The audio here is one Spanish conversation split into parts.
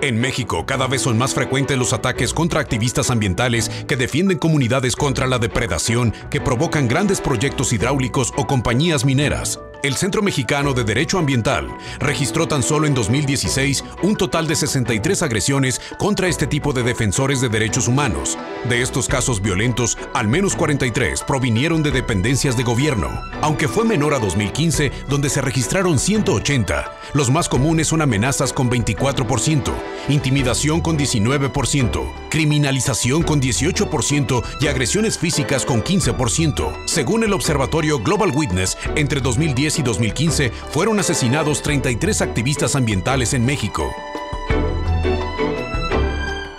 En México, cada vez son más frecuentes los ataques contra activistas ambientales que defienden comunidades contra la depredación que provocan grandes proyectos hidráulicos o compañías mineras. El Centro Mexicano de Derecho Ambiental registró tan solo en 2016 un total de 63 agresiones contra este tipo de defensores de derechos humanos. De estos casos violentos, al menos 43 provinieron de dependencias de gobierno, aunque fue menor a 2015, donde se registraron 180. Los más comunes son amenazas con 24%, intimidación con 19%, criminalización con 18% y agresiones físicas con 15%. Según el observatorio Global Witness, entre 2010 y 2015 fueron asesinados 33 activistas ambientales en México.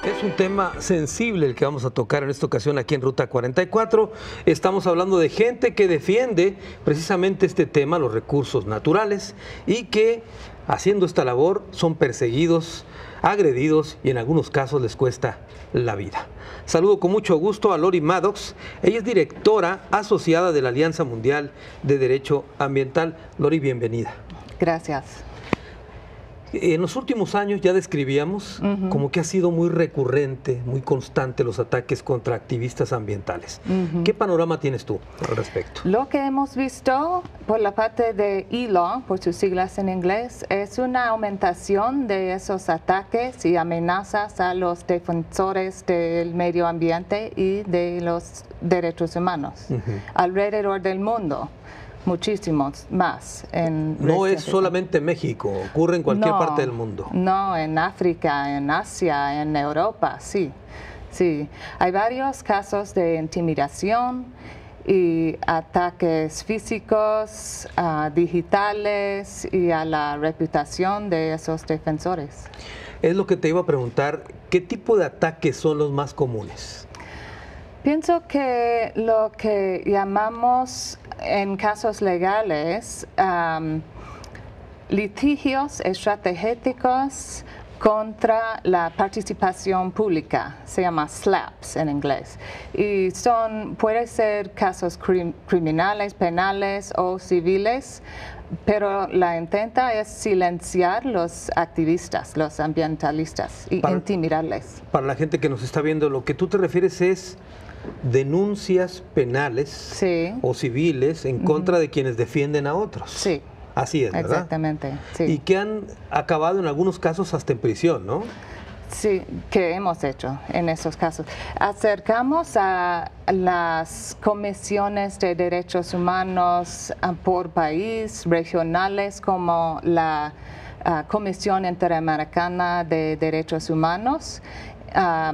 Es un tema sensible el que vamos a tocar en esta ocasión aquí en Ruta 44. Estamos hablando de gente que defiende precisamente este tema, los recursos naturales, y que haciendo esta labor son perseguidos, agredidos y en algunos casos les cuesta la vida. Saludo con mucho gusto a Lori Maddox. Ella es directora asociada de la Alianza Mundial de Derecho Ambiental. Lori, bienvenida. Gracias. En los últimos años ya describíamos como que ha sido muy recurrente, muy constante los ataques contra activistas ambientales. ¿Qué panorama tienes tú al respecto? Lo que hemos visto por la parte de ILO, por sus siglas en inglés, es una aumentación de esos ataques y amenazas a los defensores del medio ambiente y de los derechos humanos alrededor del mundo. Muchísimos más. No es solamente México, ocurre en cualquier parte del mundo. No, en África, en Asia, en Europa, sí. Sí, hay varios casos de intimidación y ataques físicos, digitales y a la reputación de esos defensores. Es lo que te iba a preguntar, ¿qué tipo de ataques son los más comunes? Pienso que lo que llamamos en casos legales litigios estratégicos contra la participación pública, se llama SLAPs en inglés, y puede ser casos criminales, penales o civiles, pero la intenta es silenciar los activistas, los ambientalistas y intimidarles. Para la gente que nos está viendo, lo que tú te refieres es denuncias penales o civiles en contra de quienes defienden a otros. Sí. Así es, ¿verdad? Exactamente, sí. Y que han acabado en algunos casos hasta en prisión, ¿no? Sí, que hemos hecho en esos casos. Acercamos a las comisiones de derechos humanos por país, regionales, como la Comisión Interamericana de Derechos Humanos,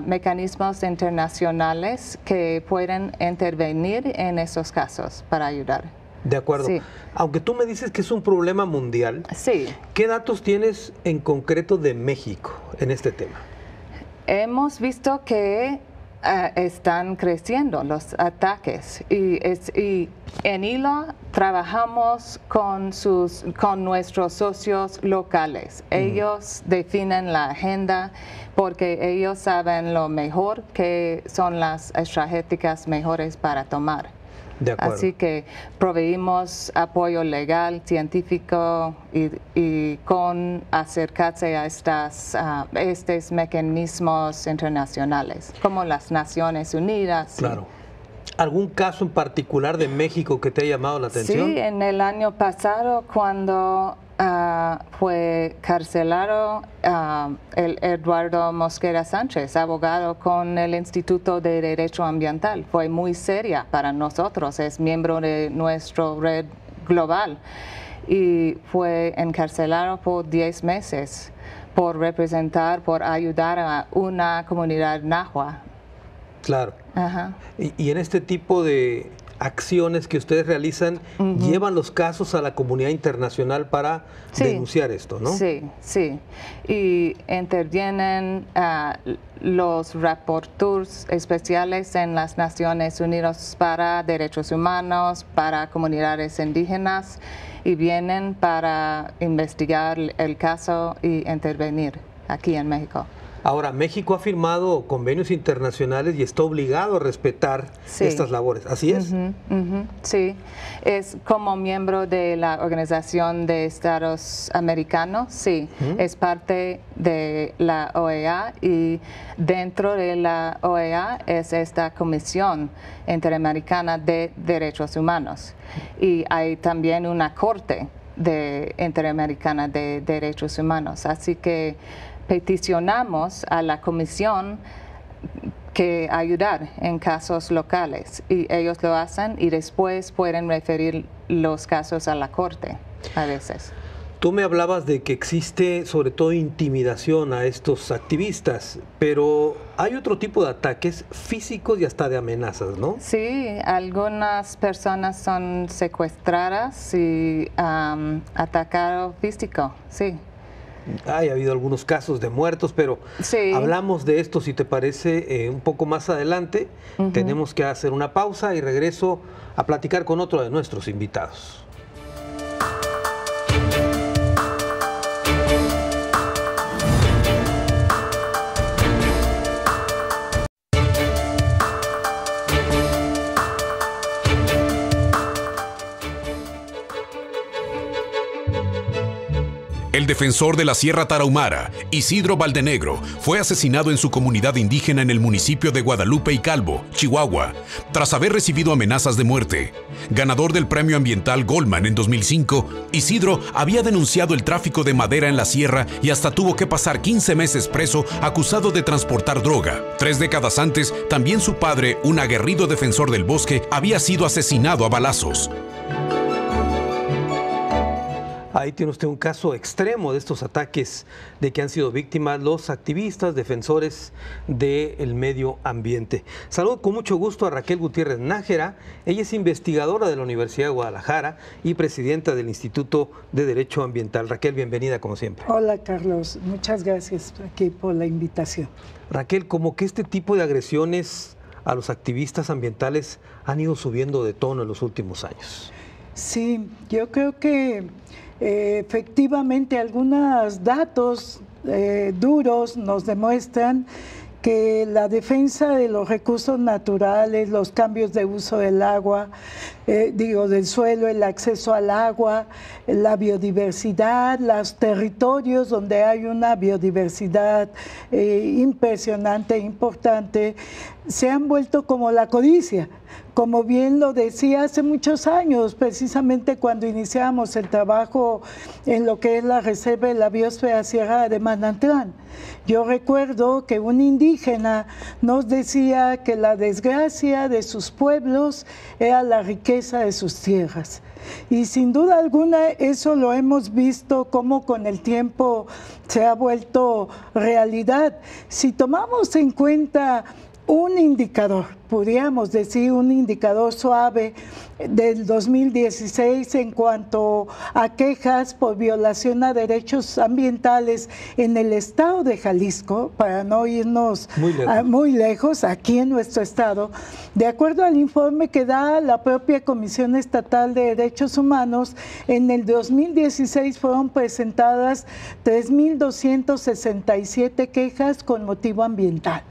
mecanismos internacionales que pueden intervenir en esos casos para ayudar. De acuerdo. Sí. Aunque tú me dices que es un problema mundial, ¿qué datos tienes en concreto de México en este tema? Hemos visto que están creciendo los ataques y en ILO trabajamos con nuestros socios locales. Ellos definen la agenda porque ellos saben lo mejor que son las estrategias mejores para tomar. De acuerdo. Así que proveímos apoyo legal, científico y con acercarse a estos mecanismos internacionales, como las Naciones Unidas. Claro. ¿Algún caso en particular de México que te haya llamado la atención? Sí, en el año pasado cuando fue carcelado el Eduardo Mosquera Sánchez, abogado con el Instituto de Derecho Ambiental. Fue muy seria para nosotros, es miembro de nuestra red global y fue encarcelado por 10 meses por ayudar a una comunidad nahua. Claro. Y en este tipo de acciones que ustedes realizan, llevan los casos a la comunidad internacional para denunciar esto, ¿no? Sí, sí. Y intervienen los reporteros especiales en las Naciones Unidas para Derechos Humanos, para comunidades indígenas, y vienen para investigar el caso y intervenir aquí en México. Ahora, México ha firmado convenios internacionales y está obligado a respetar estas labores, ¿así es? Sí, es como miembro de la Organización de Estados Americanos, sí, es parte de la OEA y dentro de la OEA es esta Comisión Interamericana de Derechos Humanos y hay también una Corte Interamericana de Derechos Humanos, así que peticionamos a la Comisión que ayudar en casos locales y ellos lo hacen y después pueden referir los casos a la Corte a veces. Tú me hablabas de que existe sobre todo intimidación a estos activistas, pero hay otro tipo de ataques físicos y hasta de amenazas, ¿no? Sí, algunas personas son secuestradas y atacados físico, sí. Ha habido algunos casos de muertos, pero hablamos de esto, si te parece, un poco más adelante. Tenemos que hacer una pausa y regreso a platicar con otro de nuestros invitados. El defensor de la Sierra Tarahumara, Isidro Valdenegro, fue asesinado en su comunidad indígena en el municipio de Guadalupe y Calvo, Chihuahua, tras haber recibido amenazas de muerte. Ganador del Premio Ambiental Goldman en 2005, Isidro había denunciado el tráfico de madera en la sierra y hasta tuvo que pasar 15 meses preso acusado de transportar droga. 3 décadas antes, también su padre, un aguerrido defensor del bosque, había sido asesinado a balazos. Ahí tiene usted un caso extremo de estos ataques de que han sido víctimas los activistas, defensores del medio ambiente. Saludo con mucho gusto a Raquel Gutiérrez Nájera. Ella es investigadora de la Universidad de Guadalajara y presidenta del Instituto de Derecho Ambiental. Raquel, bienvenida como siempre. Hola Carlos, muchas gracias aquí por la invitación. Raquel, como que este tipo de agresiones a los activistas ambientales han ido subiendo de tono en los últimos años. Sí, yo creo que efectivamente algunos datos duros nos demuestran que la defensa de los recursos naturales, los cambios de uso del agua, del suelo, el acceso al agua, la biodiversidad, los territorios donde hay una biodiversidad impresionante, importante, se han vuelto como la codicia. Como bien lo decía hace muchos años, precisamente cuando iniciamos el trabajo en lo que es la Reserva de la Biosfera Sierra de Manantlán. Yo recuerdo que un indígena nos decía que la desgracia de sus pueblos era la riqueza de sus tierras. Y sin duda alguna eso lo hemos visto como con el tiempo se ha vuelto realidad. Si tomamos en cuenta un indicador, podríamos decir un indicador suave del 2016 en cuanto a quejas por violación a derechos ambientales en el estado de Jalisco, para no irnos muy lejos, aquí en nuestro estado, de acuerdo al informe que da la propia Comisión Estatal de Derechos Humanos, en el 2016 fueron presentadas 3.267 quejas con motivo ambiental.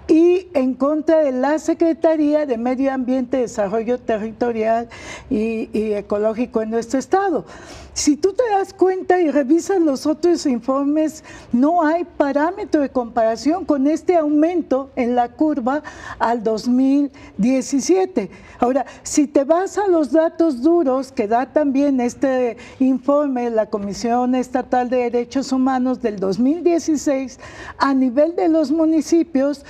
Y en contra de la Secretaría de Medio Ambiente, Desarrollo Territorial y Ecológico en nuestro estado. Si tú te das cuenta y revisas los otros informes, no hay parámetro de comparación con este aumento en la curva al 2017. Ahora, si te vas a los datos duros que da también este informe de la Comisión Estatal de Derechos Humanos del 2016, a nivel de los municipios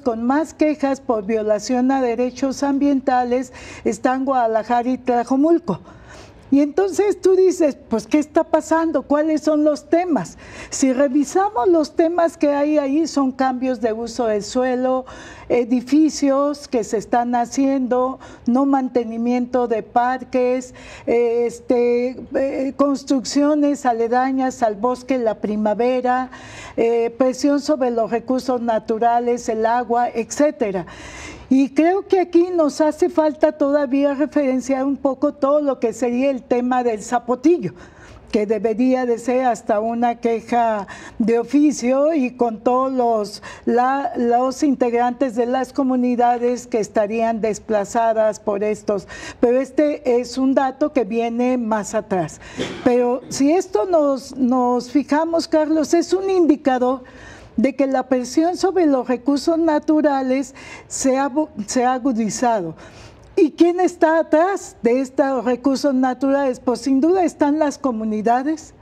con más quejas por violación a derechos ambientales están Guadalajara y Tlajomulco. Y entonces tú dices, pues, ¿qué está pasando? ¿Cuáles son los temas? Si revisamos los temas que hay ahí, son cambios de uso del suelo, edificios que se están haciendo, no mantenimiento de parques, construcciones aledañas al bosque La Primavera, presión sobre los recursos naturales, el agua, etcétera. Y creo que aquí nos hace falta todavía referenciar un poco todo lo que sería el tema del zapotillo, que debería de ser hasta una queja de oficio y con todos los integrantes de las comunidades que estarían desplazadas por estos. Pero este es un dato que viene más atrás. Pero si esto nos fijamos, Carlos, es un indicador de que la presión sobre los recursos naturales se ha agudizado. ¿Y quién está atrás de estos recursos naturales? Pues sin duda están las comunidades,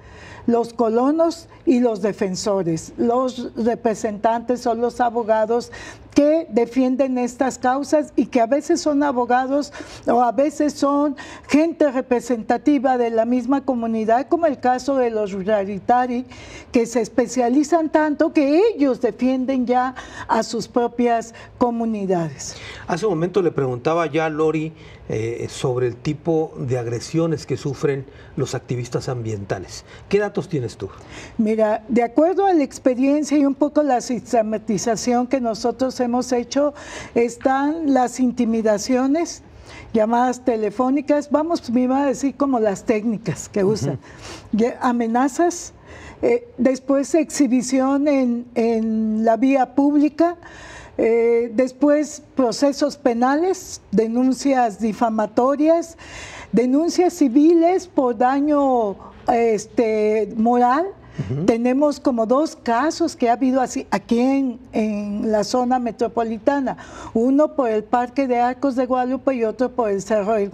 los colonos y los defensores, los representantes o los abogados que defienden estas causas y que a veces son abogados o a veces son gente representativa de la misma comunidad, como el caso de los ruralitari, que se especializan tanto que ellos defienden ya a sus propias comunidades. Hace un momento le preguntaba ya a Lori sobre el tipo de agresiones que sufren los activistas ambientales. ¿Qué datos tienes tú? Mira, de acuerdo a la experiencia y un poco la sistematización que nosotros hemos hecho, están las intimidaciones, llamadas telefónicas, me iba a decir como las técnicas que usan, amenazas, después exhibición en la vía pública, después procesos penales, denuncias difamatorias, denuncias civiles por daño moral. Tenemos como 2 casos que ha habido así aquí en la zona metropolitana, uno por el Parque de Arcos de Guadalupe y otro por el Cerro del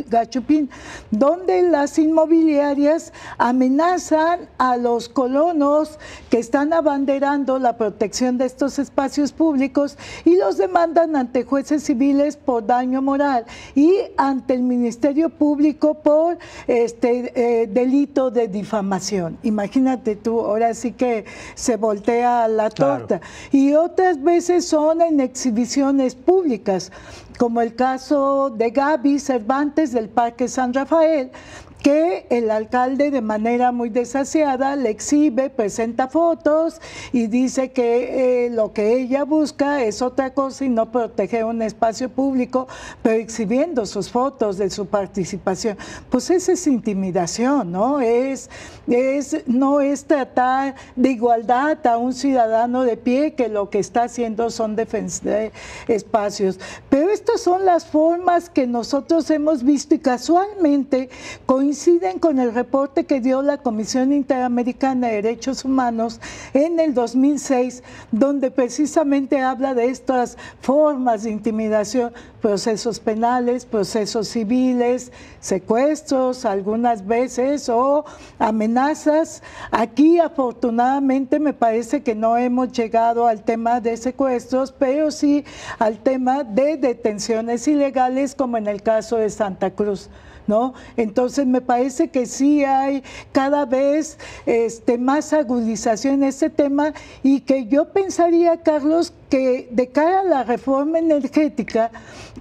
Gachupín, donde las inmobiliarias amenazan a los colonos que están abanderando la protección de estos espacios públicos y los demandan ante jueces civiles por daño moral y ante el Ministerio Público por delito de difamación. Imagínate tú, ahora sí que se voltea la torta. Claro. Y otras veces son en exhibiciones públicas, como el caso de Gaby Cervantes del Parque San Rafael, que el alcalde de manera muy desaseada le exhibe, presenta fotos y dice que lo que ella busca es otra cosa y no proteger un espacio público, pero exhibiendo sus fotos de su participación. Pues esa es intimidación, ¿no? No es tratar de igualdad a un ciudadano de pie, que lo que está haciendo son defender espacios. Pero estas son las formas que nosotros hemos visto y casualmente coinciden con el reporte que dio la Comisión Interamericana de Derechos Humanos en el 2006, donde precisamente habla de estas formas de intimidación, procesos penales, procesos civiles, secuestros algunas veces o amenazas. Aquí afortunadamente me parece que no hemos llegado al tema de secuestros, pero sí al tema de detenciones ilegales, como en el caso de Santa Cruz, ¿no? Entonces me parece que sí hay cada vez más agudización en este tema y que yo pensaría, Carlos, que de cara a la reforma energética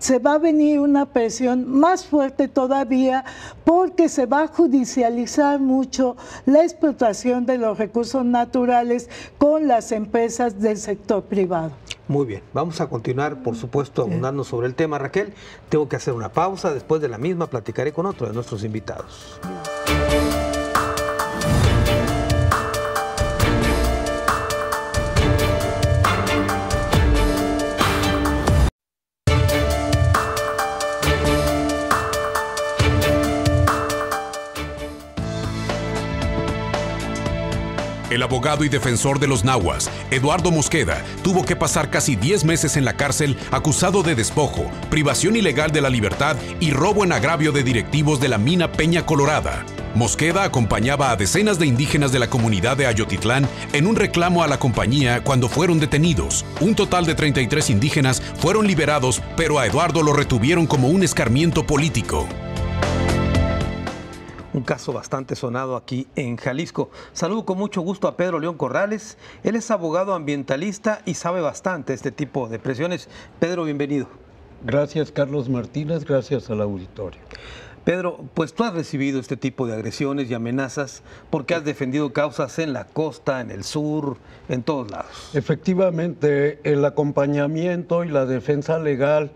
se va a venir una presión más fuerte todavía porque se va a judicializar mucho la explotación de los recursos naturales con las empresas del sector privado. Muy bien, vamos a continuar, por supuesto, abundando sobre el tema, Raquel. Tengo que hacer una pausa, después de la misma platicaré con otro de nuestros invitados. El abogado y defensor de los nahuas, Eduardo Mosqueda, tuvo que pasar casi 10 meses en la cárcel acusado de despojo, privación ilegal de la libertad y robo en agravio de directivos de la mina Peña Colorada. Mosqueda acompañaba a decenas de indígenas de la comunidad de Ayotitlán en un reclamo a la compañía cuando fueron detenidos. Un total de 33 indígenas fueron liberados, pero a Eduardo lo retuvieron como un escarmiento político. Un caso bastante sonado aquí en Jalisco. Saludo con mucho gusto a Pedro León Corrales. Él es abogado ambientalista y sabe bastante este tipo de presiones. Pedro, bienvenido. Gracias, Carlos Martínez. Gracias al auditorio. Pedro, pues tú has recibido este tipo de agresiones y amenazas porque has defendido causas en la costa, en el sur, en todos lados. Efectivamente, el acompañamiento y la defensa legal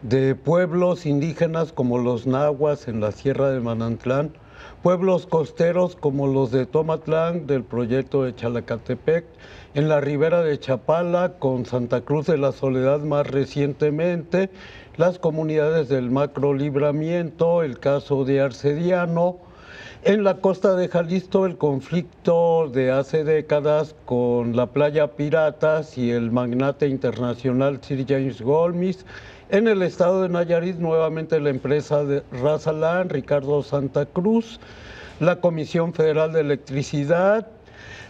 de pueblos indígenas como los nahuas en la Sierra de Manantlán, pueblos costeros como los de Tomatlán, del proyecto de Chalacatepec, en la ribera de Chapala, con Santa Cruz de la Soledad más recientemente, las comunidades del Macro Libramiento, el caso de Arcediano. En la costa de Jalisco, el conflicto de hace décadas con la Playa Piratas y el magnate internacional Sir James Goldsmith. En el estado de Nayarit, nuevamente la empresa de Razalán, Ricardo Santa Cruz, la Comisión Federal de Electricidad,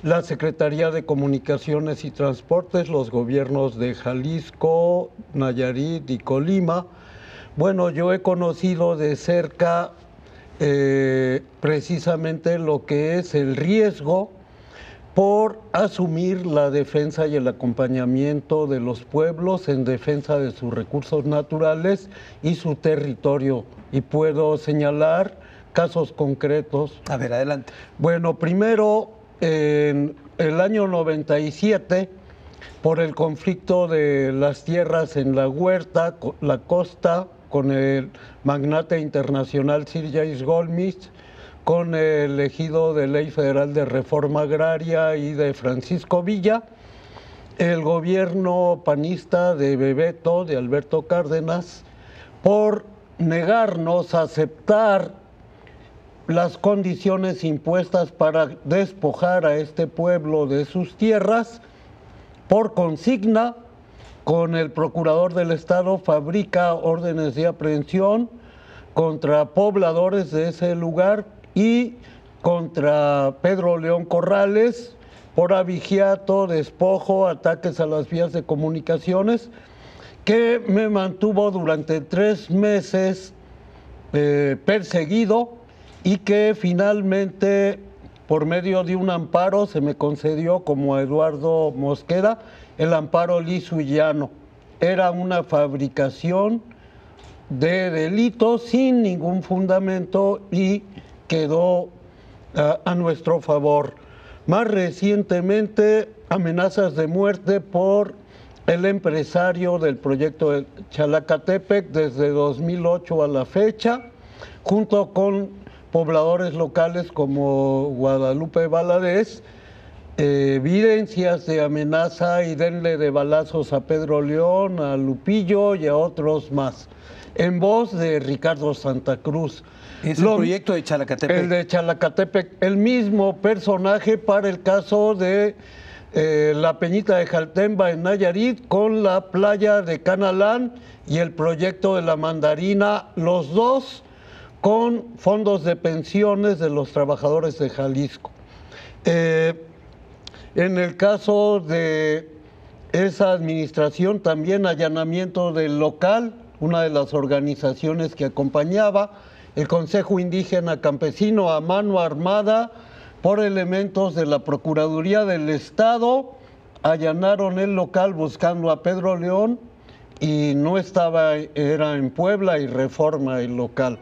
la Secretaría de Comunicaciones y Transportes, los gobiernos de Jalisco, Nayarit y Colima. Bueno, yo he conocido de cerca precisamente lo que es el riesgo por asumir la defensa y el acompañamiento de los pueblos en defensa de sus recursos naturales y su territorio. Y puedo señalar casos concretos. A ver, adelante. Bueno, primero, en el año 97, por el conflicto de las tierras en la huerta, la costa, con el magnate internacional Sir James Goldsmith, con el ejido de Ley Federal de Reforma Agraria y de Francisco Villa, el gobierno panista de Bebeto, de Alberto Cárdenas, por negarnos a aceptar las condiciones impuestas para despojar a este pueblo de sus tierras, por consigna, con el procurador del Estado, fabrica órdenes de aprehensión contra pobladores de ese lugar y contra Pedro León Corrales por abigeato, despojo, ataques a las vías de comunicaciones, que me mantuvo durante 3 meses perseguido y que finalmente, por medio de un amparo, se me concedió como a Eduardo Mosqueda, el amparo liso y llano. Era una fabricación de delitos sin ningún fundamento y quedó a nuestro favor. Más recientemente, amenazas de muerte por el empresario del proyecto de Chalacatepec desde 2008 a la fecha, junto con pobladores locales como Guadalupe Valadez, evidencias de amenaza y denle de balazos a Pedro León, a Lupillo y a otros más, en voz de Ricardo Santa Cruz. Es el proyecto de Chalacatepec. El de Chalacatepec, el mismo personaje para el caso de la Peñita de Jaltemba en Nayarit, con la playa de Canalán y el proyecto de la Mandarina, los dos con fondos de pensiones de los trabajadores de Jalisco. En el caso de esa administración, también allanamiento del local, una de las organizaciones que acompañaba, el Consejo Indígena Campesino a mano armada por elementos de la Procuraduría del Estado, allanaron el local buscando a Pedro León y no estaba, era en Puebla y Reforma el local.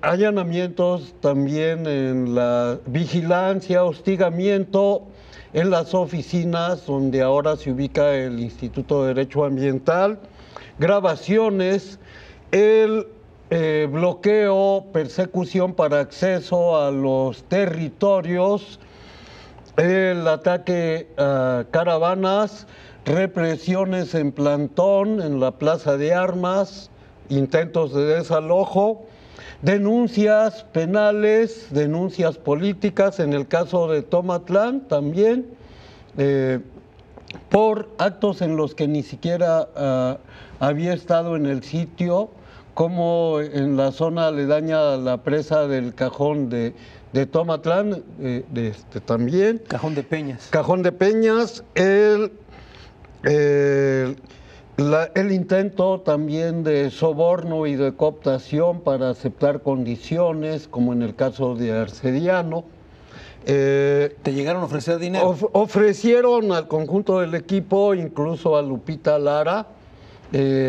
Allanamientos también en la vigilancia, hostigamiento en las oficinas donde ahora se ubica el Instituto de Derecho Ambiental, grabaciones, el bloqueo, persecución para acceso a los territorios, el ataque a caravanas, represiones en plantón en la Plaza de Armas, intentos de desalojo, denuncias penales, denuncias políticas, en el caso de Tomatlán también, por actos en los que ni siquiera había estado en el sitio, como en la zona aledaña a la presa del Cajón de Tomatlán, también. Cajón de Peñas. Cajón de Peñas, el intento también de soborno y de cooptación para aceptar condiciones, como en el caso de Arcediano. ¿Te llegaron a ofrecer dinero? Ofrecieron al conjunto del equipo, incluso a Lupita Lara,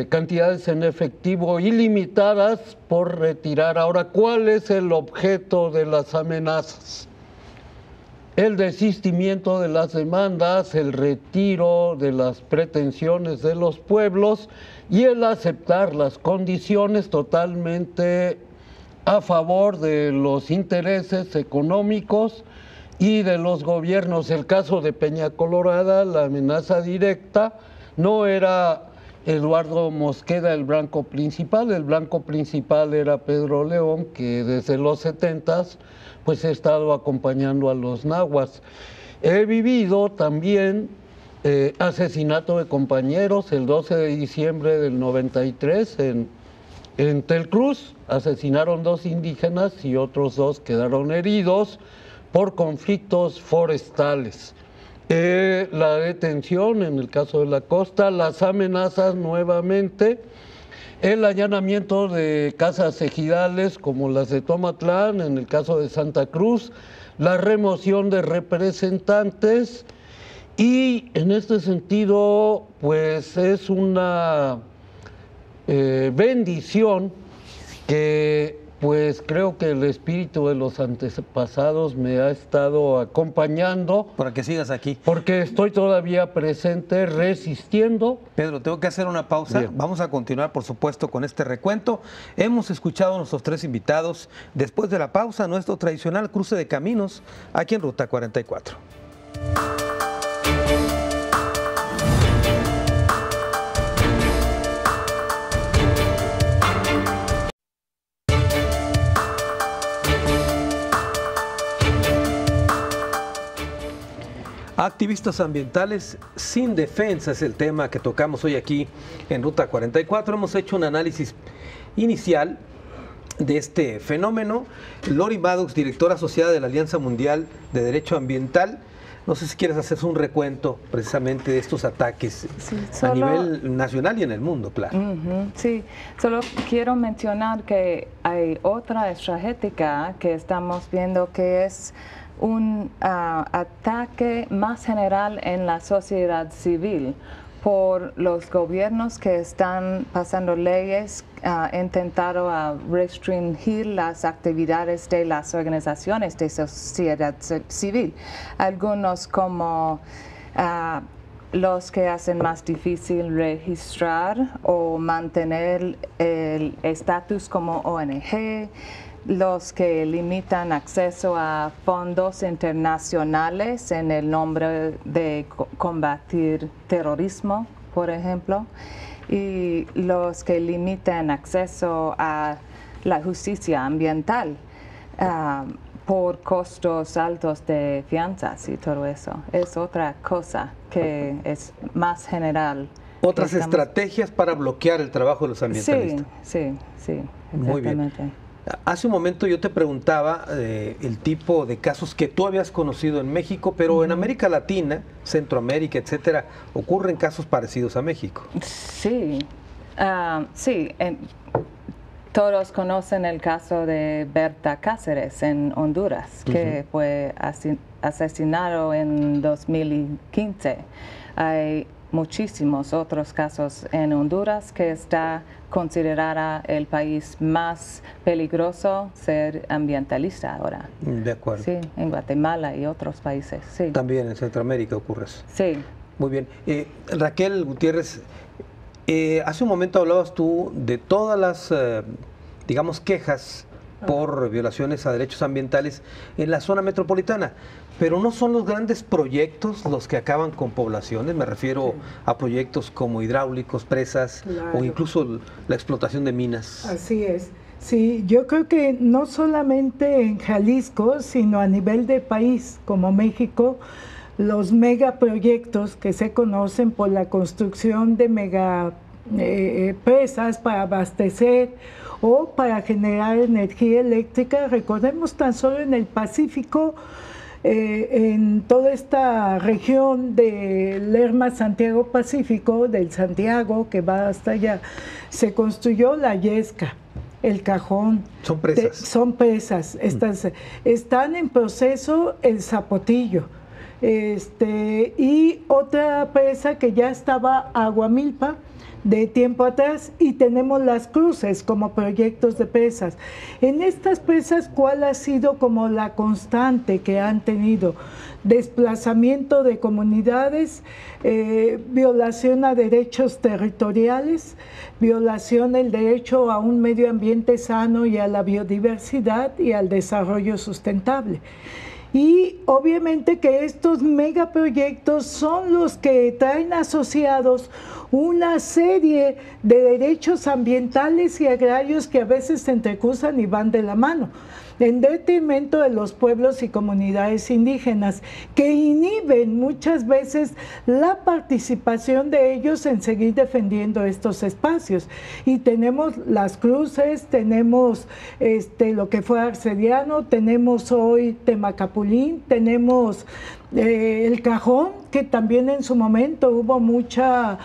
cantidades en efectivo ilimitadas por retirar. Ahora, ¿cuál es el objeto de las amenazas? El desistimiento de las demandas, el retiro de las pretensiones de los pueblos y el aceptar las condiciones totalmente a favor de los intereses económicos y de los gobiernos. El caso de Peña Colorada, la amenaza directa, no era Eduardo Mosqueda el blanco principal era Pedro León, que desde los 70s pues he estado acompañando a los nahuas. He vivido también asesinato de compañeros el 12 de diciembre del 93 en Telcruz. Asesinaron 2 indígenas y otros 2 quedaron heridos por conflictos forestales. La detención en el caso de la costa, las amenazas nuevamente, el allanamiento de casas ejidales como las de Tomatlán, en el caso de Santa Cruz, la remoción de representantes, y en este sentido pues es una bendición que pues creo que el espíritu de los antepasados me ha estado acompañando. Para que sigas aquí. Porque estoy todavía presente, resistiendo. Pedro, tengo que hacer una pausa. Bien. Vamos a continuar, por supuesto, con este recuento. Hemos escuchado a nuestros 3 invitados. Después de la pausa, nuestro tradicional cruce de caminos aquí en Ruta 44. Activistas ambientales sin defensa es el tema que tocamos hoy aquí en Ruta 44. Hemos hecho un análisis inicial de este fenómeno. Lori Maddox, directora asociada de la Alianza Mundial de Derecho Ambiental. No sé si quieres hacer un recuento precisamente de estos ataques a nivel nacional y en el mundo, claro. Sí, solo quiero mencionar que hay otra estrategia que estamos viendo que es un ataque más general en la sociedad civil por los gobiernos que están pasando leyes intentando restringir las actividades de las organizaciones de sociedad civil. Algunos como los que hacen más difícil registrar o mantener el estatus como ONG, los que limitan acceso a fondos internacionales en el nombre de combatir terrorismo, por ejemplo, y los que limitan acceso a la justicia ambiental por costos altos de fianzas y todo eso. Es otra cosa que es más general. Otras estrategias para bloquear el trabajo de los ambientalistas. Sí. Muy bien. Hace un momento yo te preguntaba el tipo de casos que tú habías conocido en México, pero en América Latina, Centroamérica, etcétera, ocurren casos parecidos a México. Sí, todos conocen el caso de Berta Cáceres en Honduras, que fue asesinado en 2015. Hay muchísimos otros casos en Honduras que está considerada el país más peligroso ser ambientalista ahora. De acuerdo. Sí, en Guatemala y otros países, sí. También en Centroamérica ocurre eso. Sí. Muy bien. Raquel Gutiérrez, hace un momento hablabas tú de todas las, digamos, quejas por violaciones a derechos ambientales en la zona metropolitana, pero no son los grandes proyectos los que acaban con poblaciones. Me refiero a proyectos como hidráulicos, presas, o incluso la explotación de minas. Así es. Sí, yo creo que no solamente en Jalisco, sino a nivel de país como México, los megaproyectos que se conocen por la construcción de megapresas para abastecer o para generar energía eléctrica. Recordemos tan solo en el Pacífico, en toda esta región del Lerma Santiago Pacífico, del Santiago que va hasta allá, se construyó la Yesca, el Cajón. Son presas. Son presas. Están en proceso el Zapotillo. Y otra presa que ya estaba, Aguamilpa, de tiempo atrás, y tenemos las cruces como proyectos de presas. En estas presas, ¿cuál ha sido como la constante que han tenido? Desplazamiento de comunidades, violación a derechos territoriales, violación del derecho a un medio ambiente sano y a la biodiversidad y al desarrollo sustentable. Y obviamente que estos megaproyectos son los que traen asociados una serie de derechos ambientales y agrarios que a veces se entrecruzan y van de la mano, en detrimento de los pueblos y comunidades indígenas, que inhiben muchas veces la participación de ellos en seguir defendiendo estos espacios. Y tenemos las cruces, tenemos lo que fue Arcediano, tenemos hoy Temacapulín, tenemos el Cajón, que también en su momento hubo mucha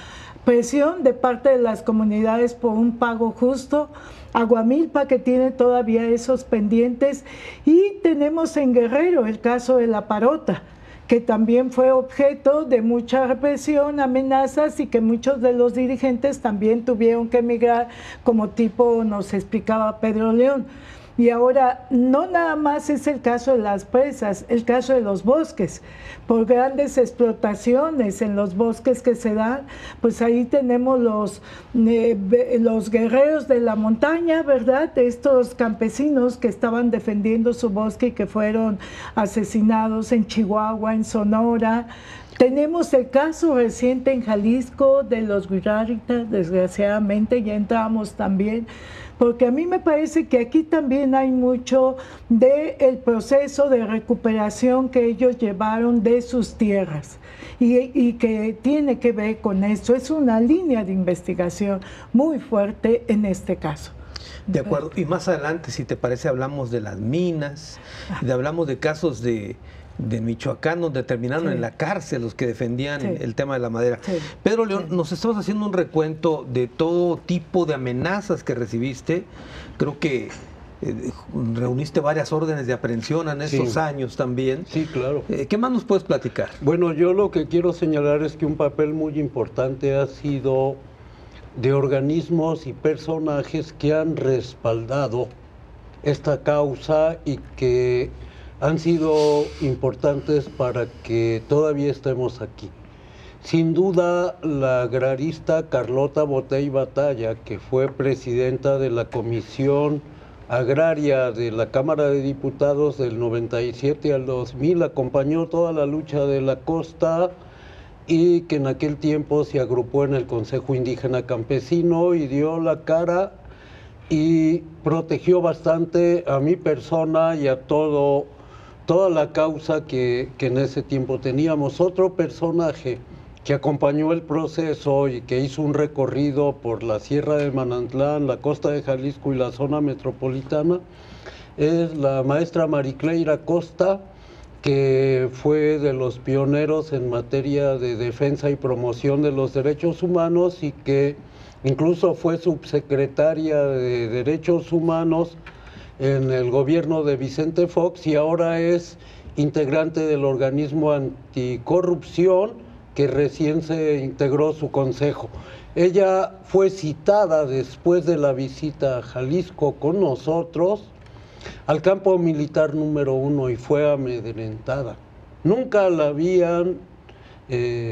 presión de parte de las comunidades por un pago justo, Aguamilpa, que tiene todavía esos pendientes, y tenemos en Guerrero el caso de La Parota, que también fue objeto de mucha represión, amenazas, y que muchos de los dirigentes también tuvieron que emigrar, como tipo nos explicaba Pedro León. Y ahora no nada más es el caso de las presas, el caso de los bosques, por grandes explotaciones en los bosques que se dan, pues ahí tenemos los guerreros de la montaña, ¿verdad? Estos campesinos que estaban defendiendo su bosque y que fueron asesinados en Chihuahua, en Sonora. Tenemos el caso reciente en Jalisco de los Guiraritas, desgraciadamente ya entramos también, porque a mí me parece que aquí también hay mucho del proceso de recuperación que ellos llevaron de sus tierras y que tiene que ver con esto. Es una línea de investigación muy fuerte en este caso. De acuerdo, y más adelante, si te parece, hablamos de las minas, hablamos de casos de Michoacán, donde terminaron en la cárcel los que defendían el tema de la madera. Pedro León, nos estamos haciendo un recuento de todo tipo de amenazas que recibiste. Creo que reuniste varias órdenes de aprehensión en esos años también. Sí, claro. ¿Qué más nos puedes platicar? Bueno, yo lo que quiero señalar es que un papel muy importante ha sido de organismos y personajes que han respaldado esta causa y que han sido importantes para que todavía estemos aquí. Sin duda, la agrarista Carlota Botey Batalla, que fue presidenta de la Comisión Agraria de la Cámara de Diputados del 97 al 2000, acompañó toda la lucha de la costa y que en aquel tiempo se agrupó en el Consejo Indígena Campesino y dio la cara y protegió bastante a mi persona y a toda la causa que en ese tiempo teníamos. Otro personaje que acompañó el proceso y que hizo un recorrido por la Sierra de Manantlán, la costa de Jalisco y la zona metropolitana es la maestra Maricleira Costa, que fue de los pioneros en materia de defensa y promoción de los derechos humanos y que incluso fue subsecretaria de Derechos Humanos en el gobierno de Vicente Fox y ahora es integrante del organismo anticorrupción que recién se integró su consejo. Ella fue citada después de la visita a Jalisco con nosotros al campo militar número 1 y fue amedrentada. Nunca la habían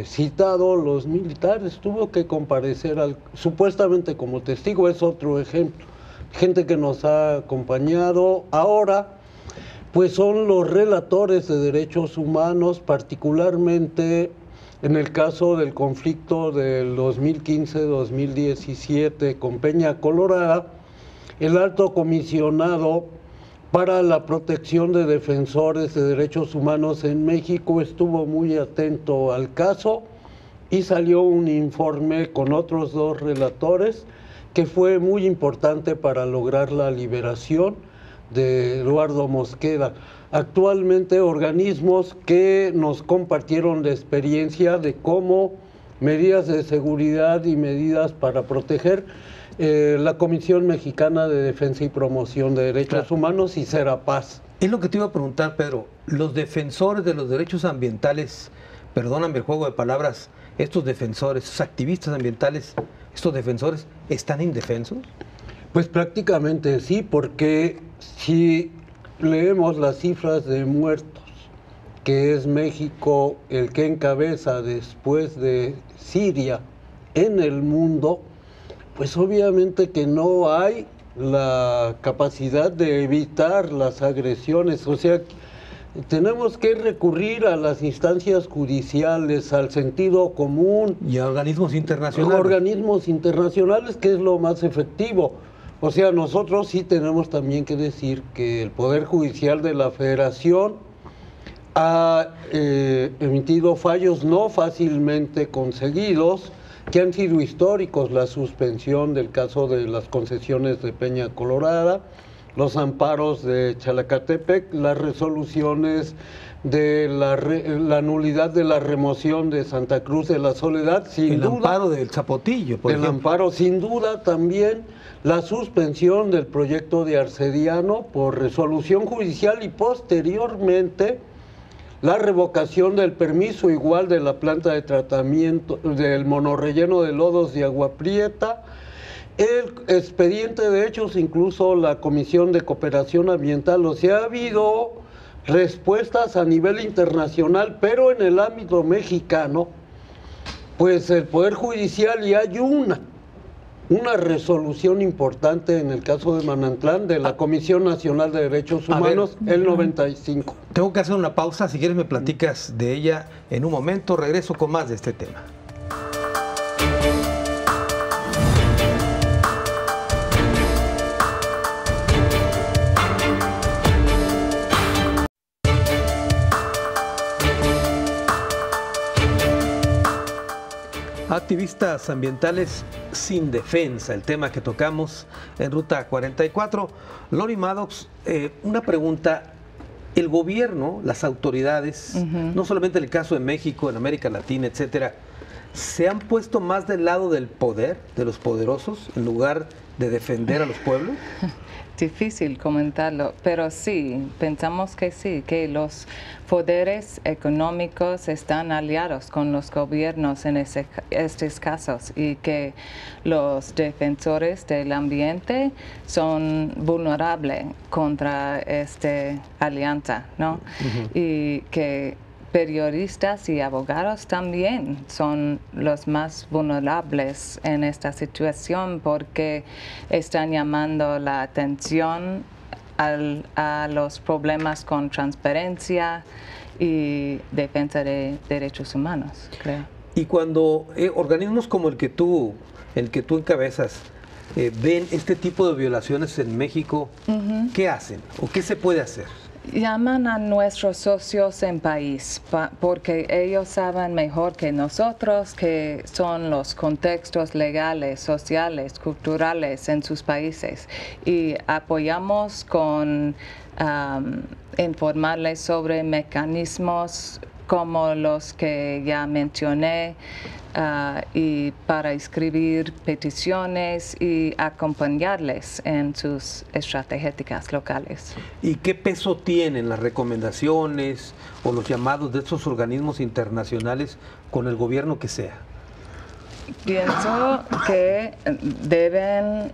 citado los militares, tuvo que comparecer supuestamente como testigo, es otro ejemplo. Gente que nos ha acompañado ahora, pues son los relatores de derechos humanos, particularmente en el caso del conflicto del 2015-2017 con Peña Colorada, el alto comisionado para la protección de defensores de derechos humanos en México estuvo muy atento al caso y salió un informe con otros 2 relatores que fue muy importante para lograr la liberación de Eduardo Mosqueda. Actualmente organismos que nos compartieron la experiencia de cómo medidas de seguridad y medidas para proteger la Comisión Mexicana de Defensa y Promoción de Derechos Humanos y Serapaz. Es lo que te iba a preguntar, Pedro. Los defensores de los derechos ambientales, perdóname el juego de palabras, estos defensores, estos activistas ambientales, estos defensores están indefensos? Pues prácticamente sí, porque si leemos las cifras de muertos, que es México el que encabeza después de Siria en el mundo, pues obviamente que no hay la capacidad de evitar las agresiones. O sea, tenemos que recurrir a las instancias judiciales, al sentido común. Y a organismos internacionales. Organismos internacionales, que es lo más efectivo. O sea, nosotros sí tenemos también que decir que el Poder Judicial de la Federación ha emitido fallos no fácilmente conseguidos, que han sido históricos: la suspensión del caso de las concesiones de Peña Colorada, los amparos de Chalacatepec, las resoluciones de la nulidad de la remoción de Santa Cruz de la Soledad, sin duda. El amparo del Zapotillo, por ejemplo. El amparo, sin duda, también la suspensión del proyecto de Arcediano por resolución judicial, y posteriormente la revocación del permiso igual de la planta de tratamiento del monorrelleno de lodos de Agua Prieta, el expediente de hechos, incluso la Comisión de Cooperación Ambiental. O sea, ha habido respuestas a nivel internacional, pero en el ámbito mexicano, pues el Poder Judicial, y hay una resolución importante en el caso de Manantlán de la Comisión Nacional de Derechos Humanos, el 95. Tengo que hacer una pausa, si quieres me platicas de ella en un momento. Regreso con más de este tema. Activistas ambientales sin defensa, el tema que tocamos en Ruta 44. Lori Maddox, una pregunta. El gobierno, las autoridades, no solamente en el caso de México, en América Latina, etcétera, ¿se han puesto más del lado del poder, de los poderosos, en lugar de defender a los pueblos? Difícil comentarlo, pero sí, pensamos que sí, que los poderes económicos están aliados con los gobiernos en estos casos, y que los defensores del ambiente son vulnerables contra esta alianza, ¿no? Y que periodistas y abogados también son los más vulnerables en esta situación, porque están llamando la atención a los problemas con transparencia y defensa de derechos humanos, creo. Y cuando organismos como el que tú encabezas ven este tipo de violaciones en México, ¿qué hacen o qué se puede hacer? Llaman a nuestros socios en país, porque ellos saben mejor que nosotros que son los contextos legales, sociales, culturales en sus países, y apoyamos con informarles sobre mecanismos como los que ya mencioné, y para escribir peticiones y acompañarles en sus estrategias locales. ¿Y qué peso tienen las recomendaciones o los llamados de estos organismos internacionales con el gobierno que sea? Pienso que deben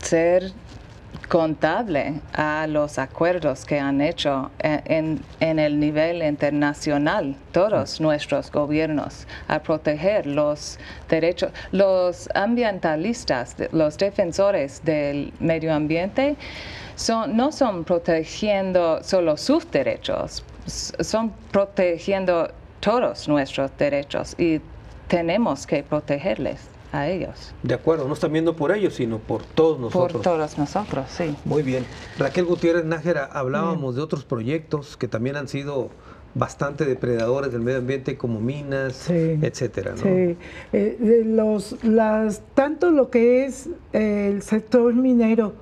ser contable a los acuerdos que han hecho en el nivel internacional, todos nuestros gobiernos, a proteger los derechos. Los ambientalistas, los defensores del medio ambiente, no son protegiendo solo sus derechos, son protegiendo todos nuestros derechos, y tenemos que protegerles a ellos. De acuerdo, no están viendo por ellos, sino por todos nosotros. Por todos nosotros, sí. Muy bien. Raquel Gutiérrez Nájera, hablábamos de otros proyectos que también han sido bastante depredadores del medio ambiente, como minas, etcétera, ¿no? Sí, tanto lo que es el sector minero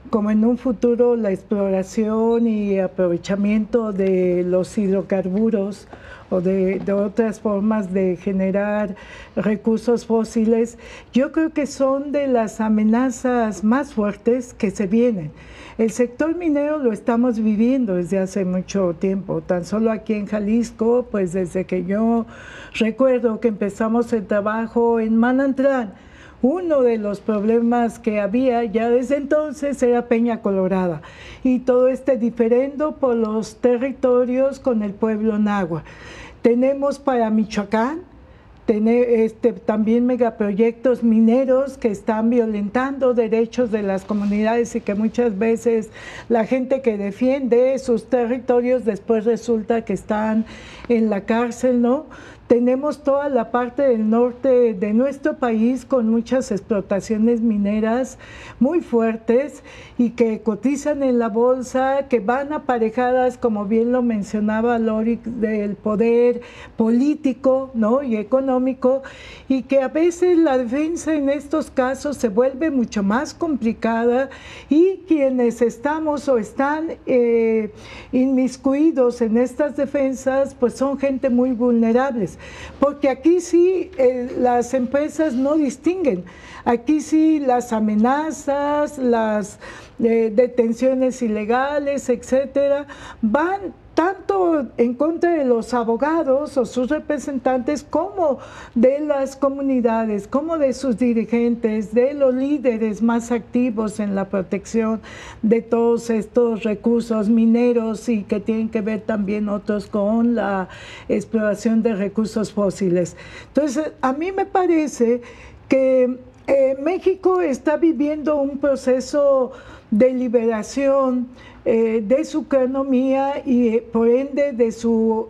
como en un futuro la exploración y aprovechamiento de los hidrocarburos o de otras formas de generar recursos fósiles, yo creo que son de las amenazas más fuertes que se vienen. El sector minero lo estamos viviendo desde hace mucho tiempo, tan solo aquí en Jalisco, pues desde que yo recuerdo que empezamos el trabajo en Manantlán. Uno de los problemas que había ya desde entonces era Peña Colorada y todo este diferendo por los territorios con el pueblo náhuatl. Tenemos para Michoacán también megaproyectos mineros que están violentando derechos de las comunidades y que muchas veces la gente que defiende sus territorios después resulta que están en la cárcel, ¿no? Tenemos toda la parte del norte de nuestro país con muchas explotaciones mineras muy fuertes y que cotizan en la bolsa, que van aparejadas, como bien lo mencionaba Lori, del poder político, ¿no?, y económico, y que a veces la defensa en estos casos se vuelve mucho más complicada y quienes estamos o están inmiscuidos en estas defensas, pues son gente muy vulnerables. Porque aquí sí las empresas no distinguen, aquí sí las amenazas, las detenciones ilegales, etcétera, van tanto en contra de los abogados o sus representantes como de las comunidades, como de sus dirigentes, de los líderes más activos en la protección de todos estos recursos mineros y que tienen que ver también otros con la exploración de recursos fósiles. Entonces, a mí me parece que México está viviendo un proceso de liberación de su economía y por ende de su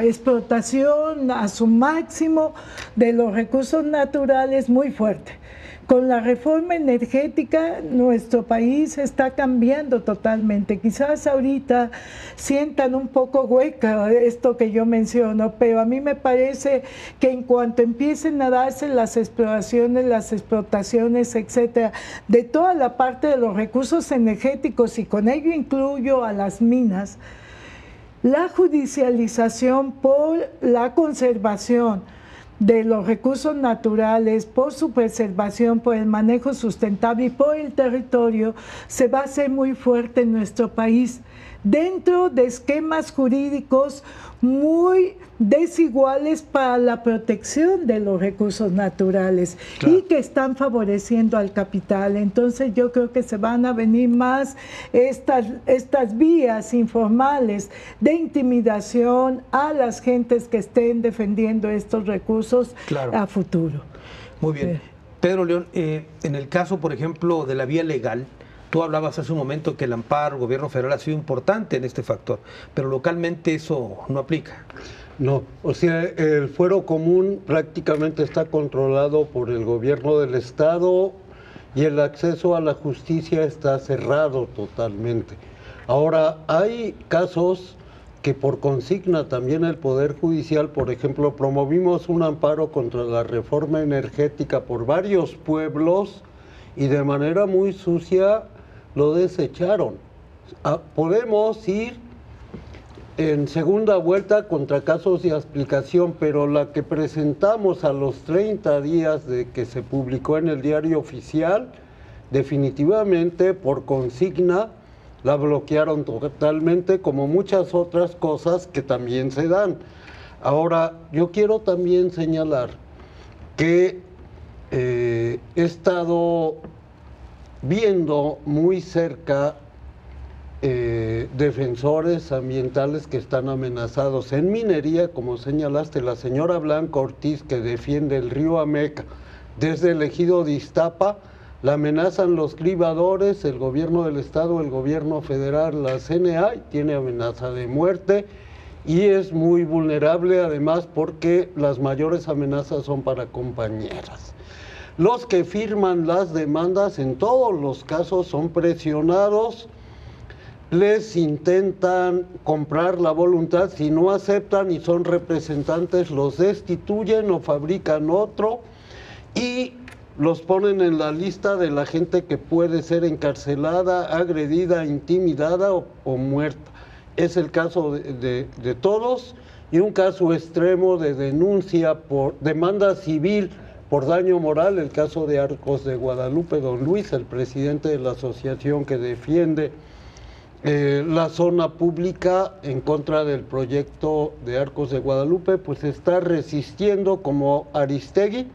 explotación a su máximo de los recursos naturales muy fuerte. Con la reforma energética, nuestro país está cambiando totalmente. Quizás ahorita sientan un poco hueca esto que yo menciono, pero a mí me parece que en cuanto empiecen a darse las exploraciones, las explotaciones, etcétera, de toda la parte de los recursos energéticos, y con ello incluyo a las minas, la judicialización por la conservación de los recursos naturales, por su preservación, por el manejo sustentable y por el territorio, se va a hacer muy fuerte en nuestro país, dentro de esquemas jurídicos muy desiguales para la protección de los recursos naturales, claro, y que están favoreciendo al capital. Entonces yo creo que se van a venir más estas vías informales de intimidación a las gentes que estén defendiendo estos recursos, claro, a futuro. Muy bien. Pedro León, en el caso, por ejemplo, de la vía legal, tú hablabas hace un momento que el amparo, el gobierno federal ha sido importante en este factor, pero localmente eso no aplica. No, o sea, el fuero común prácticamente está controlado por el gobierno del estado y el acceso a la justicia está cerrado totalmente. Ahora, hay casos que por consigna también el Poder Judicial, por ejemplo, promovimos un amparo contra la reforma energética por varios pueblos y de manera muy sucia lo desecharon. Podemos ir en segunda vuelta contra casos de aplicación, pero la que presentamos a los 30 días de que se publicó en el Diario Oficial, definitivamente por consigna la bloquearon totalmente, como muchas otras cosas que también se dan. Ahora, yo quiero también señalar que he estado viendo muy cerca defensores ambientales que están amenazados en minería, como señalaste, la señora Blanca Ortiz, que defiende el río Ameca desde el ejido de Iztapa, la amenazan los cribadores, el gobierno del estado, el gobierno federal, la CNA, tiene amenaza de muerte y es muy vulnerable además porque las mayores amenazas son para compañeras. Los que firman las demandas en todos los casos son presionados, les intentan comprar la voluntad, si no aceptan y son representantes, los destituyen o fabrican otro y los ponen en la lista de la gente que puede ser encarcelada, agredida, intimidada o muerta. Es el caso de todos, y un caso extremo de denuncia por demanda civil por daño moral, el caso de Arcos de Guadalupe. Don Luis, el presidente de la asociación que defiende la zona pública en contra del proyecto de Arcos de Guadalupe, pues está resistiendo, como Aristegui,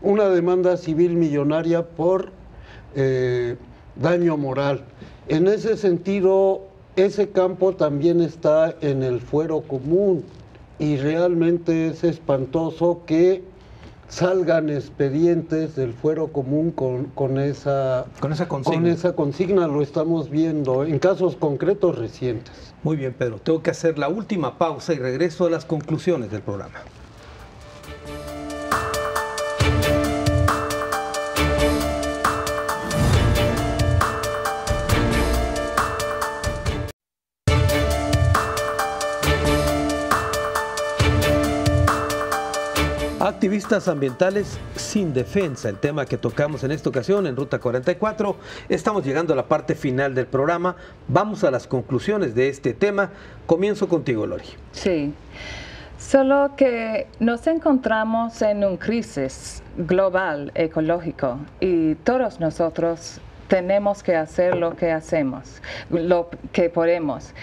una demanda civil millonaria por daño moral. En ese sentido, ese campo también está en el fuero común, y realmente es espantoso que salgan expedientes del fuero común con esa consigna. Lo estamos viendo en casos concretos recientes. Muy bien, Pedro. Tengo que hacer la última pausa y regreso a las conclusiones del programa. Activistas ambientales sin defensa, el tema que tocamos en esta ocasión en Ruta 44. Estamos llegando a la parte final del programa. Vamos a las conclusiones de este tema. Comienzo contigo, Lori. Sí, solo que nos encontramos en una crisis global ecológico y todos nosotros tenemos que hacer lo que hacemos, lo que podemos,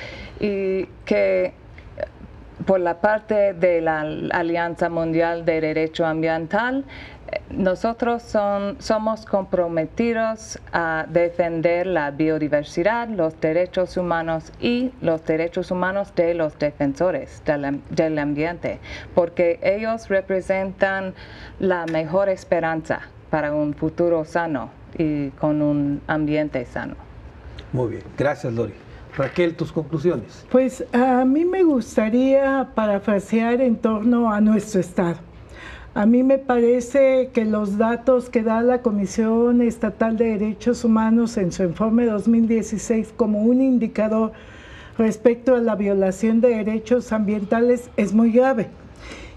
y que por la parte de la Alianza Mundial de Derecho Ambiental, nosotros somos comprometidos a defender la biodiversidad, los derechos humanos y los derechos humanos de los defensores del ambiente, porque ellos representan la mejor esperanza para un futuro sano y con un ambiente sano. Muy bien, gracias, Lori. Raquel, tus conclusiones. Pues a mí me gustaría parafrasear en torno a nuestro Estado. A mí me parece que los datos que da la Comisión Estatal de Derechos Humanos en su informe 2016 como un indicador respecto a la violación de derechos ambientales es muy grave.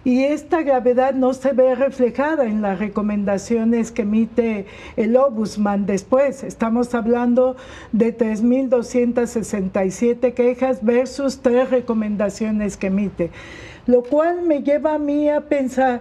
Y esta gravedad no se ve reflejada en las recomendaciones que emite el Ombudsman después. Estamos hablando de 3.267 quejas versus 3 recomendaciones que emite. Lo cual me lleva a mí a pensar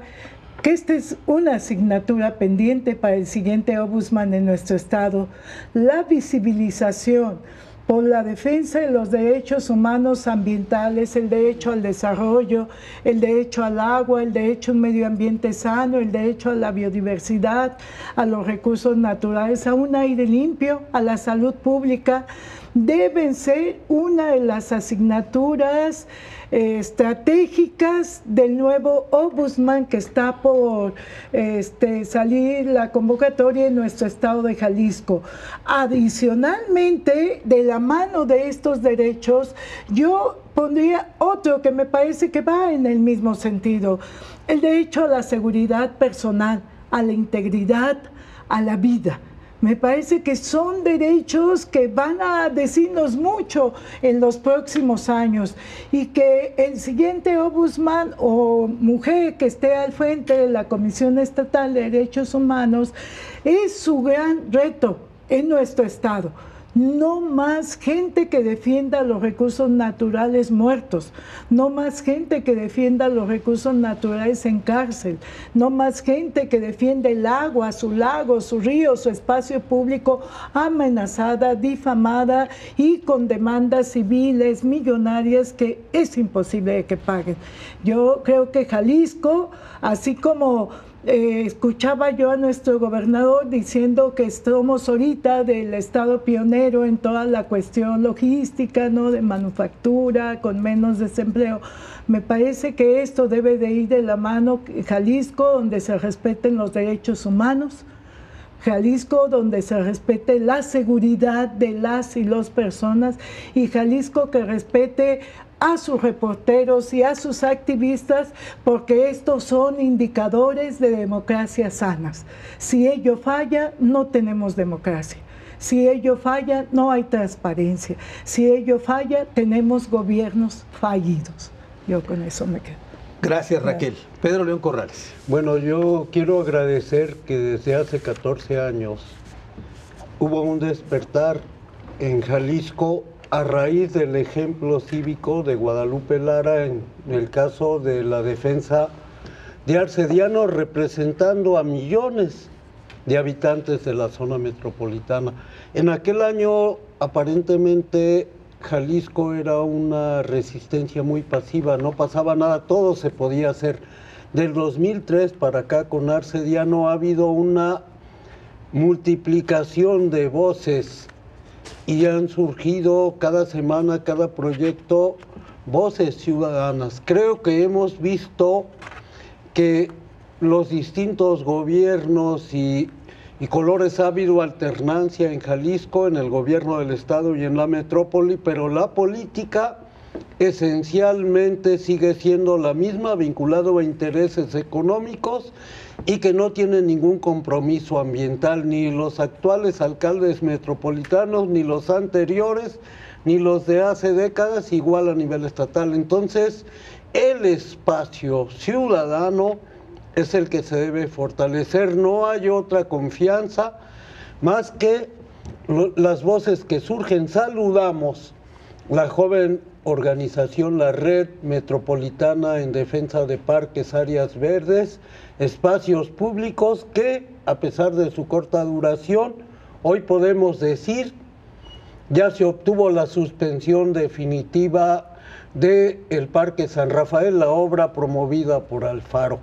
que esta es una asignatura pendiente para el siguiente Ombudsman en nuestro Estado. La visibilización por la defensa de los derechos humanos ambientales, el derecho al desarrollo, el derecho al agua, el derecho a un medio ambiente sano, el derecho a la biodiversidad, a los recursos naturales, a un aire limpio, a la salud pública, deben ser una de las asignaturas estratégicas del nuevo Ombudsman que está por salir la convocatoria en nuestro estado de Jalisco. Adicionalmente, de la mano de estos derechos, yo pondría otro que me parece que va en el mismo sentido: el derecho a la seguridad personal, a la integridad, a la vida. Me parece que son derechos que van a decirnos mucho en los próximos años, y que el siguiente ombudsman o mujer que esté al frente de la Comisión Estatal de Derechos Humanos es su gran reto en nuestro estado. No más gente que defienda los recursos naturales muertos, no más gente que defienda los recursos naturales en cárcel, no más gente que defienda el agua, su lago, su río, su espacio público amenazada, difamada y con demandas civiles millonarias que es imposible que paguen. Yo creo que Jalisco, así como escuchaba yo a nuestro gobernador diciendo que somos ahorita del estado pionero en toda la cuestión logística, ¿no?, de manufactura, con menos desempleo. Me parece que esto debe de ir de la mano. Jalisco, donde se respeten los derechos humanos, Jalisco, donde se respete la seguridad de las y los personas, y Jalisco que respete a sus reporteros y a sus activistas, porque estos son indicadores de democracias sanas. Si ello falla, no tenemos democracia. Si ello falla, no hay transparencia. Si ello falla, tenemos gobiernos fallidos. Yo con eso me quedo. Gracias, Raquel. Pedro León Corrales. Bueno, yo quiero agradecer que desde hace 14 años hubo un despertar en Jalisco a raíz del ejemplo cívico de Guadalupe Lara en el caso de la defensa de Arce Diano, representando a millones de habitantes de la zona metropolitana. En aquel año, aparentemente, Jalisco era una resistencia muy pasiva, no pasaba nada, todo se podía hacer. Del 2003 para acá, con Arce Diano, ha habido una multiplicación de voces y han surgido cada semana, cada proyecto, voces ciudadanas. Creo que hemos visto que los distintos gobiernos y colores ha habido alternancia en Jalisco, en el gobierno del estado y en la metrópoli, pero la política esencialmente sigue siendo la misma, vinculado a intereses económicos y que no tiene ningún compromiso ambiental, ni los actuales alcaldes metropolitanos, ni los anteriores, ni los de hace décadas, igual a nivel estatal. Entonces, el espacio ciudadano es el que se debe fortalecer, no hay otra confianza más que las voces que surgen. Saludamos la joven organización, la Red Metropolitana en Defensa de Parques, Áreas Verdes, Espacios Públicos, que a pesar de su corta duración, hoy podemos decir, ya se obtuvo la suspensión definitiva del Parque San Rafael, la obra promovida por Alfaro.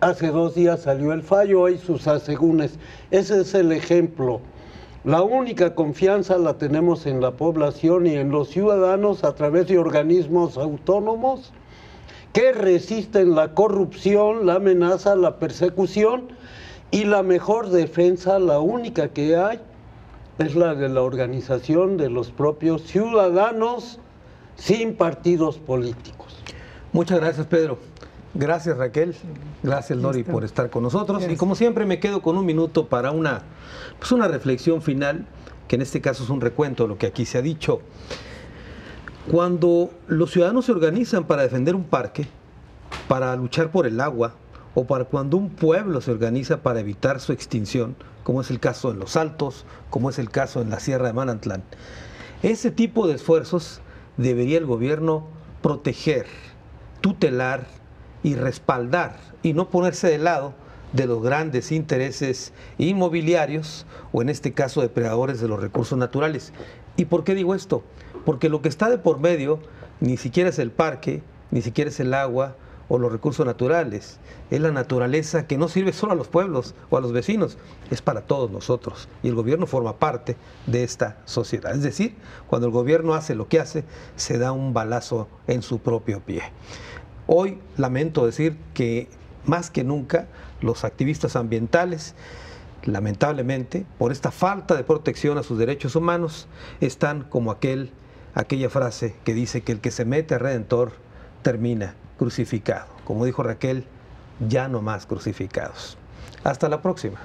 Hace 2 días salió el fallo, hoy sus asegúnes. Ese es el ejemplo. La única confianza la tenemos en la población y en los ciudadanos a través de organismos autónomos que resisten la corrupción, la amenaza, la persecución, y la mejor defensa, la única que hay, es la de la organización de los propios ciudadanos sin partidos políticos. Muchas gracias, Pedro. Gracias, Raquel. Gracias, Lori, por estar con nosotros. Gracias. Y como siempre me quedo con un minuto para una reflexión final, que en este caso es un recuento de lo que aquí se ha dicho. Cuando los ciudadanos se organizan para defender un parque, para luchar por el agua, o para cuando un pueblo se organiza para evitar su extinción, como es el caso en Los Altos, como es el caso en la Sierra de Manantlán, ese tipo de esfuerzos debería el gobierno proteger, tutelar y respaldar, y no ponerse de lado de los grandes intereses inmobiliarios, o en este caso depredadores de los recursos naturales. ¿Y por qué digo esto? Porque lo que está de por medio ni siquiera es el parque, ni siquiera es el agua o los recursos naturales, es la naturaleza, que no sirve solo a los pueblos o a los vecinos, es para todos nosotros, y el gobierno forma parte de esta sociedad. Es decir, cuando el gobierno hace lo que hace, se da un balazo en su propio pie. Hoy lamento decir que más que nunca los activistas ambientales, lamentablemente, por esta falta de protección a sus derechos humanos, están como aquella frase que dice que el que se mete a Redentor termina crucificado. Como dijo Raquel, ya no más crucificados. Hasta la próxima.